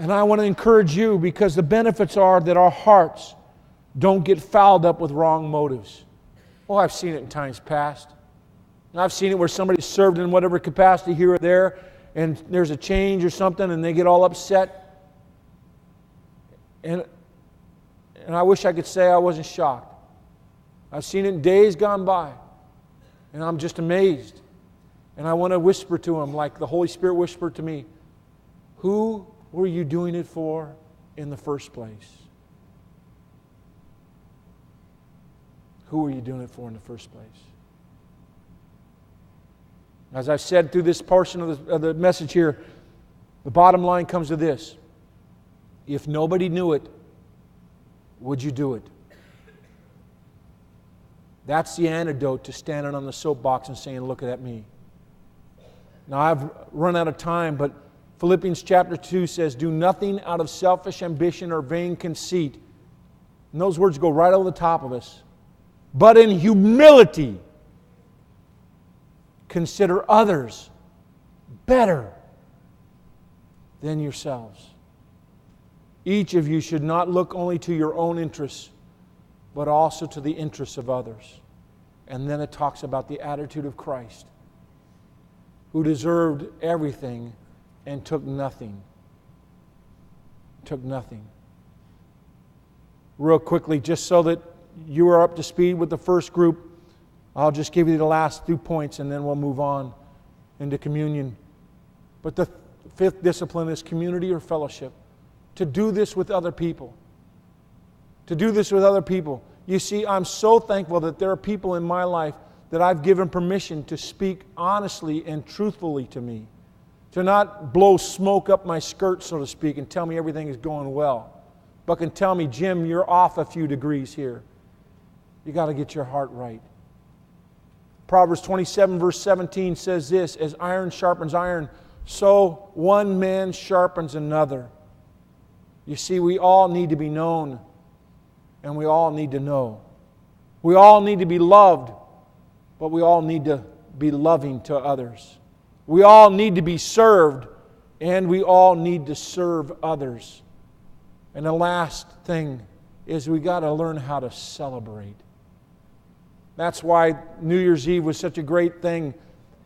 And I want to encourage you, because the benefits are that our hearts don't get fouled up with wrong motives. Oh, I've seen it in times past. And I've seen it where somebody served in whatever capacity here or there, and there's a change or something, and they get all upset. And I wish I could say I wasn't shocked. I've seen it in days gone by, and I'm just amazed. And I want to whisper to them, like the Holy Spirit whispered to me, who were you doing it for in the first place? Who were you doing it for in the first place? As I've said through this portion of the message here, the bottom line comes to this. If nobody knew it, would you do it? That's the antidote to standing on the soapbox and saying, look at me. Now, I've run out of time, but Philippians chapter 2 says, do nothing out of selfish ambition or vain conceit. And those words go right over the top of us. But in humility, consider others better than yourselves. Each of you should not look only to your own interests, but also to the interests of others. And then it talks about the attitude of Christ, who deserved everything and took nothing. Took nothing. Real quickly, just so that you are up to speed with the first group, I'll just give you the last 2 points and then we'll move on into communion. But the fifth discipline is community or fellowship. To do this with other people. To do this with other people. You see, I'm so thankful that there are people in my life that I've given permission to speak honestly and truthfully to me. To not blow smoke up my skirt, so to speak, and tell me everything is going well. But can tell me, Jim, you're off a few degrees here. You got to get your heart right. Proverbs 27 verse 17 says this, as iron sharpens iron, so one man sharpens another. You see, we all need to be known, and we all need to know. We all need to be loved, but we all need to be loving to others. We all need to be served, and we all need to serve others. And the last thing is we got to learn how to celebrate. That's why New Year's Eve was such a great thing.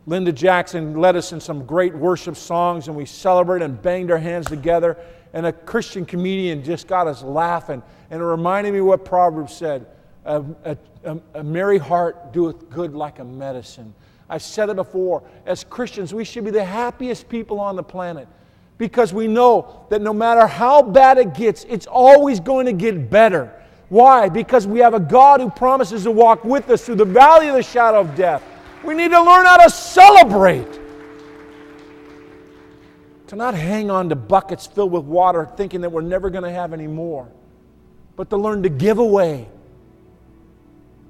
Linda Jackson led us in some great worship songs, and we celebrated and banged our hands together. And a Christian comedian just got us laughing. And it reminded me what Proverbs said, a merry heart doeth good like a medicine. I've said it before, as Christians, we should be the happiest people on the planet, because we know that no matter how bad it gets, it's always going to get better. Why? Because we have a God who promises to walk with us through the valley of the shadow of death. We need to learn how to celebrate. To not hang on to buckets filled with water thinking that we're never going to have any more, but to learn to give away,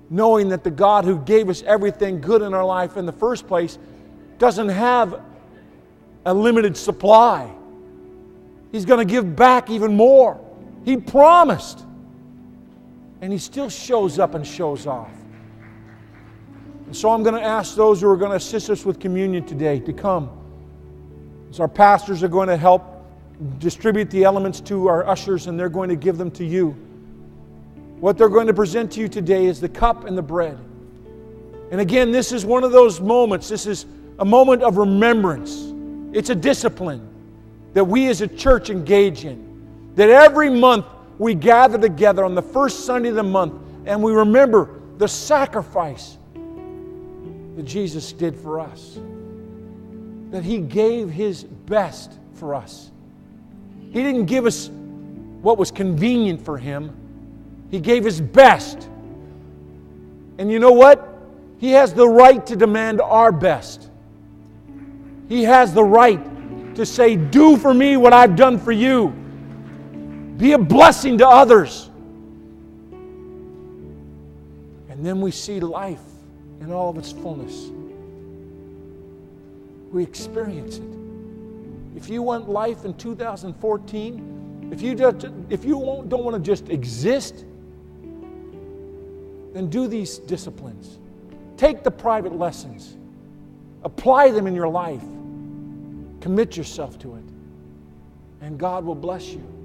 knowing that the God who gave us everything good in our life in the first place doesn't have a limited supply. He's going to give back even more. He promised. And He still shows up and shows off. And so I'm going to ask those who are going to assist us with communion today to come. As our pastors are going to help distribute the elements to our ushers, and they're going to give them to you. What they're going to present to you today is the cup and the bread. And again, this is one of those moments. This is a moment of remembrance. It's a discipline that we as a church engage in. That every month we gather together on the first Sunday of the month and we remember the sacrifice that Jesus did for us. That He gave His best for us. He didn't give us what was convenient for Him. He gave His best. And you know what? He has the right to demand our best. He has the right to say, do for me what I've done for you. Be a blessing to others. And then we see life in all of its fullness. We experience it. If you want life in 2014, if you don't want to just exist, then do these disciplines. Take the private lessons. Apply them in your life. Commit yourself to it. and God will bless you.